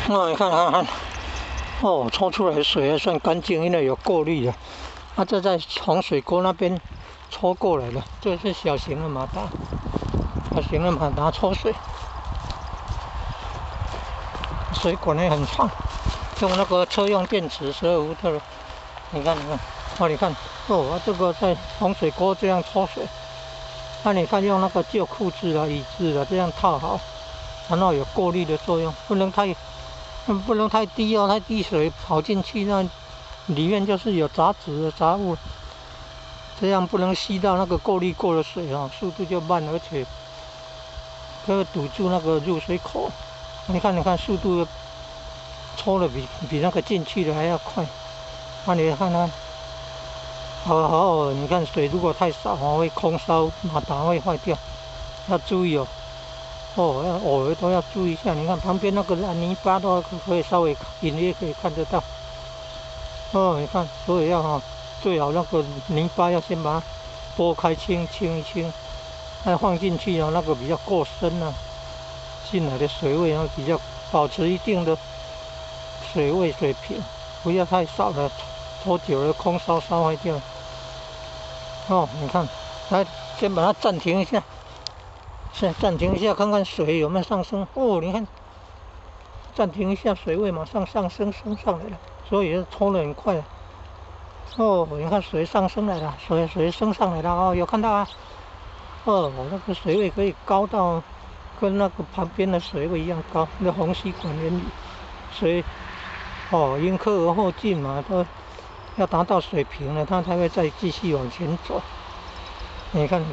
你看看看，哦，抽出来的水还算干净，因为有过滤的。这在洪水沟那边抽过来的，这是小型的马达，小型的马达抽水，水管也很长，用那个车用电池12伏特的。你看，你看，这个在洪水沟这样抽水。你看用那个旧裤子啊、椅子啊这样套好，然后有过滤的作用，不能太低哦，太低水跑进去那里面就是有杂质的杂物，这样不能吸到那个过滤过的水啊，速度就慢，而且会堵住那个入水口。你看，速度抽的比那个进去的还要快。你看看。你看水如果太少会空烧，马达会坏掉，要注意哦。要偶尔都要注意一下。你看旁边那个烂泥巴都可以稍微隐约可以看得到。你看，所以要最好那个泥巴要先把它拨开清一清，再放进去那个比较过深啊，进来的水位比较保持一定的水位水平，不要太少了，抽久了空烧坏掉。你看，来先把它暂停一下，暂停一下，看看水有没有上升。你看，暂停一下，水位马上升上来了，所以抽得很快。你看水上升来了，水升上来了有看到啊？那个水位可以高到跟那个旁边的水位一样高，那虹吸管原理，水因科而后进嘛，都要达到水平了，它才会再继续往前走。你看，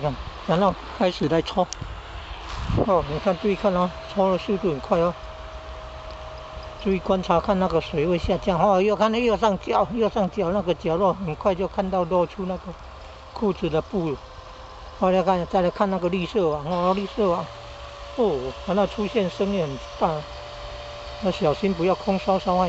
然后开始来抽。你看，注意看哦，抽的速度很快哦。注意观察看那个水位下降。右上角那个角落，很快就看到露出那个裤子的布。再来看那个绿色网绿色网。然后出现声音很大，要小心不要空烧伤害。